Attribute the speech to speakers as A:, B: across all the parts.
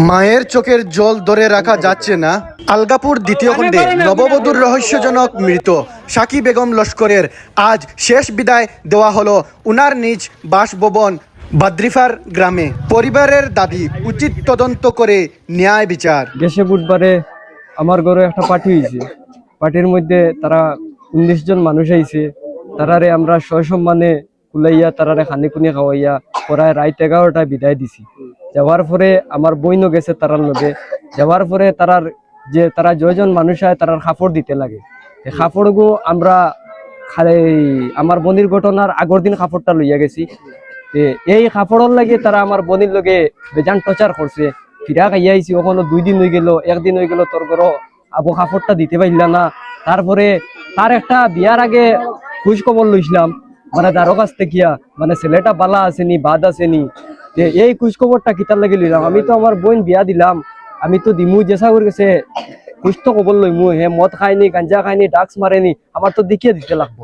A: মায়ের চোখের জল ধরে রাখা যাচ্ছে না। আলগাপুর দ্বিতীয় খণ্ডে নববধূর রহস্যজনক মৃত সাকি বেগম লস্করের আজ শেষ বিদায় দেওয়া হলো উনার নিজ বাসভবন বাদ্রিফার গ্রামে। পরিবারের দাবি উচিত তদন্ত করে ন্যায় বিচার।
B: গেছে বুধবারে আমার ঘরে একটা পার্টি হয়েছে। পার্টির মধ্যে তারা 19 জন মানুষ আইছে। তারারে আমরা সসম্মানে কুলাইয়া তারারে খানি খুনি খাওয়াইয়া প্রায় রাত 11টায় বিদায় দিছি। যাওয়ার পরে আমার বইনও গেছে তারার লগে। যাওয়ার পরে তারা জয়জন মানুষ হয় তারার কাপড় দিতে লাগে। এই কাপড়গু আমরা খালি আমার বনির ঘটনার আগের দিন কাপড়টা লইয়া গেছি। এই কাপড়ের লাগে তারা আমার বনির লগে বেজান টর্চার করছে। ফিরা খাইয়া আইছি, ওখানে 2 দিন হয়ে গেল, 1 দিন হয়ে গেল তোর ঘর আবু কাপড়টা দিতে পারল না। তারপরে তার একটা বিয়ার আগে খোঁজ খবর লইছিলাম, মানে তারও কাছ থেকে মানে ছেলেটা বালা আসেনি বাদ আসেনি। এই খোঁজ খবরটা কিতার লাগে লইলাম। আমি তো আমার বোন বিয়া দিলাম, আমি তো দিমু জেসা করে গেছে খোঁজ তো খবর লইমু। হে মদ খায়নি, গাঞ্জা খায়নি, ড্রাগস মারেনি, আমার তো দেখিয়ে দিতে লাগবো।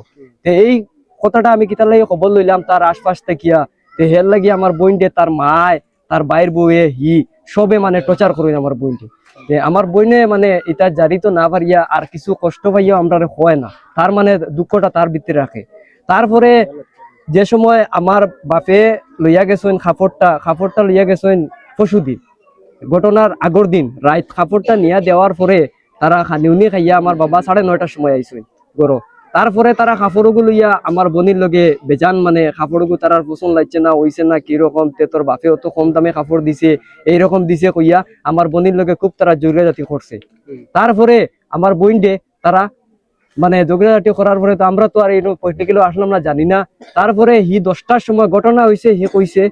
B: এই কথাটা আমি কিতার লাগে খবর লইলাম তার আশপাশ থেকে। হের লাগি আমার বোনটে তার মায় তার বাইর বউয়ে সবে মানে টর্চার করেন আমার বোনকে। আমার বোনে মানে এটা জারি তো না পারিয়া আর কিছু কষ্ট পাইয়া আমরা হয় না, তার মানে দুঃখটা তার ভিতরে রাখে। তারপরে যে সময় আমার বাপে লইয়া গেছেন কাপড়টা লইয়া গেছেন পশুদিন, ঘটনার আগর দিন রাত কাপড়টা নিয়ে দেওয়ার পরে তারা খানিউনি খাইয়া আমার বাবা 9:30টার সময় আইসেন গরো। তারপরে তারা কাপড়গুলো লইয়া আমার বনির লগে বেজান মানে কাপড়গুলো তার পছন্দ লাগছে না, হইছে না কিরকম তোর বাপে অত কম দামে কাপড় দিছে এইরকম দিছে কইয়া আমার বনির লগে খুব তারা জোরাজাতি করছে। তারপরে আমার বইনডে তারা মানে জোরাজাতি করার পরে তো আমরা তো আর এই পলিটিক্যাল আসলাম না, জানি না। তারপরে 10টার সময় ঘটনা হয়েছে, কইছে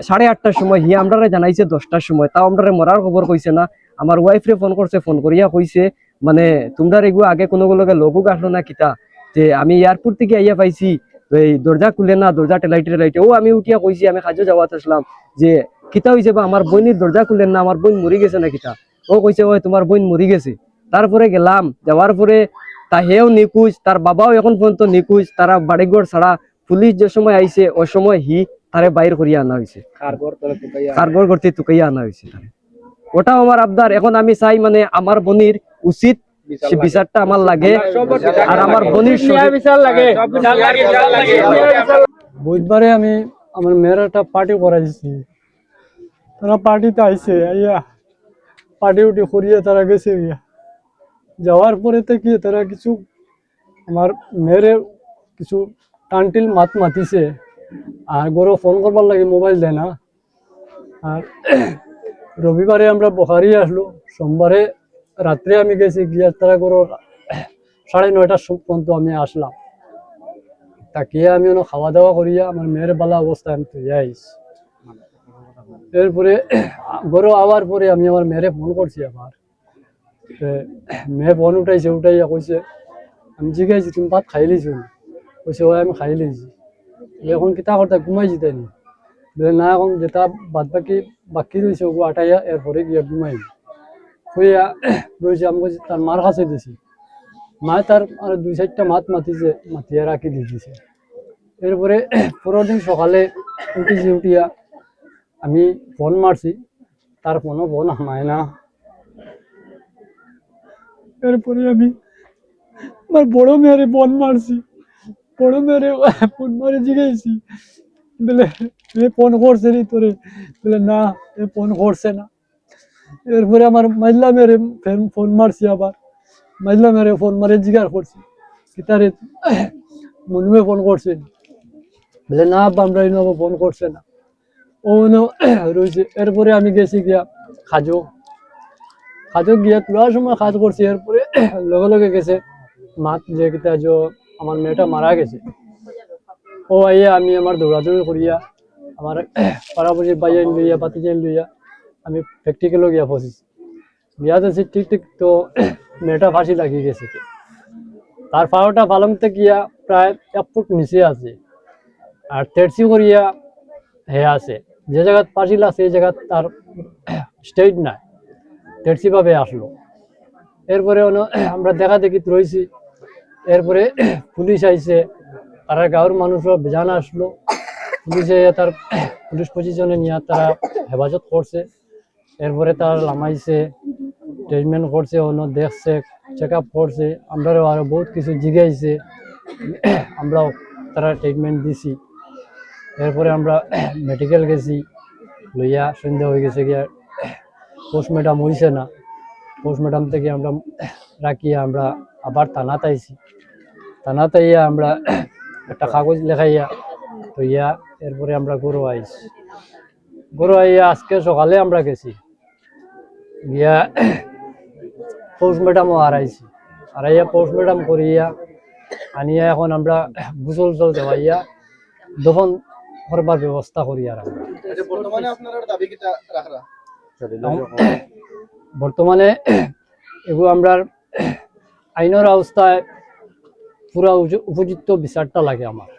B: 8:30টার সময় আমরা জানাইছে 10টার সময়, তাও আমরা মরার খবর কইছে না। আমার ওয়াইফরে ফোন করছে, ফোন করিয়া কইছে মানে তোমরা এগুলো আগে কোনো লগে লঘুক আসলো না কিতা, যে আমি এয়ারপোর্ট থেকে আইয়া পাইছি, এই দরজা খুলে না, দরজা টেলাইটে। ও আমি উঠিয়া কইছি আমি কাজে যাওয়াতে আসলাম যে কিতা হয়েছে বা আমার বোনের দরজা খুলেন না, আমার বোন মরি গেছে না কিতা। ও কইছে ওই তোমার বোন মরি গেছে। তারপরে গেলাম, যাওয়ার পরে তা হেও নিকুজ, তার বাবাও এখন পর্যন্ত নিকুজ। তারা বাড়িঘর ছাড়া পুলিশ যে সময় আইছে ওই সময় তারে বাইর করিয়া আনা হয়েছে, কারগর করতে তুকাইয়া আনা হয়েছে। ওটাও আমার আবদার। এখন আমি চাই মানে আমার বনির উচিত বিচারটা আমার লাগে, আর আমার বনির
C: বুধবারে আমি আমার মেয়ের একটা পার্টি করাইছি। তারা পার্টিতে আইছে, আইয়া পার্টি উটি করিয়ে তারা গেছে। যাওয়ার পরে থেকে তারা কিছু আমার মেয়ের কিছু টানটিল মাতিছে, আর গরো ফোন করবার লাগে মোবাইল দেয় না। আর রবিবারে আমরা বখারি আসলো, সোমবারে রাত্রে আমি গেছি গিয়া তারা গরো 9:30টার পর্যন্ত আমি আসলাম। তাকিয়ে আমি খাওয়া দাওয়া করিয়া আমার মেয়ের বালা অবস্থায় আমি তুই আইস। এরপরে গরো আওয়ার পরে আমি আমার মেয়েরে ফোন করছি। আবার মেয়ে ফোন উঠাইয়া কইছে, আমি জিজ্ঞাসি তুমি ভাত খাই লিছো? কইছে ওই আমি খাই লিছি। এখন কিতা করতে ঘুমাইছি তাই নি? না, এখন যেটা বাকি রয়েছে ওগুলো আটাইয়া এরপরে গিয়া ঘুমাই হইয়া রয়েছে। আমি কইছি তার মার কাছে দিছি, মায় তার আর 2-4টা মাতিছে, মাতিয়া রাখি দিয়েছে। এরপরে পরের দিন সকালে উঠিয়া আমি ফোন মারছি, তার ফোন আমায় না। এরপরে আমি আমার বড় মেয়েরে ফোন মারছি, বড় মেয়েরে ফোন মারে জিজ্ঞাসি বলে এ ফোন করছে নি তোরে? বলে না, এ ফোন করছে না। এরপরে আমার মাইলা মেয়েরে ফোন মারছি, আবার মাইলা মেয়েরে ফোন মারে জিজ্ঞাসা করছি কিতারে মনুয়ে ফোন করছে? বলে না আমরা ফোন করছে না, ও রয়েছে। এরপরে আমি গেছি গিয়া খাজো গিয়া তোলার সময় কাজ করছি। এরপরে লগে লগে গেছে মাত যে কিতা যে আমার মেয়েটা মারা গেছে। ও আইয়া আমি আমার দৌড়াদৌড়ি করিয়া আমার পাড়াপড়ির বাইয়ান লইয়া বাতিজান লইয়া আমি প্র্যাকটিক্যালও গিয়া পৌঁছেছি। গিয়া যাচ্ছি ঠিক তো মেয়েটা ফাঁসি লাগিয়ে গেছে। তার পাওয়াটা পালংতে গিয়া প্রায় 1 ফুট নিচে আছে, আর তেরসি করিয়া হে আছে। যে জায়গা ফাঁসি লাগছে এই জায়গা তার স্টেট নাই, তেরসি ভাবে আসলো। এরপরে আমরা দেখা দেখি রয়েছি। এরপরে পুলিশ আইছে, তারা গাঁৱৰ মানুষরা বেজানা আসলো। পুলিশে তার পুলিশ পজিশনে নিয়ে তারা হেফাজত করছে।
D: এরপরে তার লামাইছে, ট্রিটমেন্ট করছে, অন্য দেখছে, চেক আপ করছে, আমরাও আরো বহুত কিছু জিগাইছে, আমরাও তারা ট্রিটমেন্ট দিছি। এরপরে আমরা মেডিকেল গেছি, লইয়া সন্ধ্যা হয়ে গেছে গিয়া, পোস্টমর্টম হয়েছে না, পোস্টমর্টম থেকে আমরা রাখিয়া আমরা আবার থানাতে আইছি। থানাতে আইয়া আমরা একটা কাগজ লেখাইয়া তো ইয়া, এরপরে আমরা গরু আইছি। গরু আইয়া আজকে সকালে আমরা গেছি গিয়া পোস্টমর্টমও আড়াইছি, আড়াইয়া পোস্টমর্টম করিয়া আনিয়া এখন আমরা গোসল জল দেওয়াইয়া দফন করবার ব্যবস্থা করি। আর
A: বর্তমানে আপনারা দাবি কিটা রাখরা?
D: বর্তমানে এগুলো আমরা আইনের অবস্থায় পুরা উপযুক্ত বিচারটা লাগে আমার।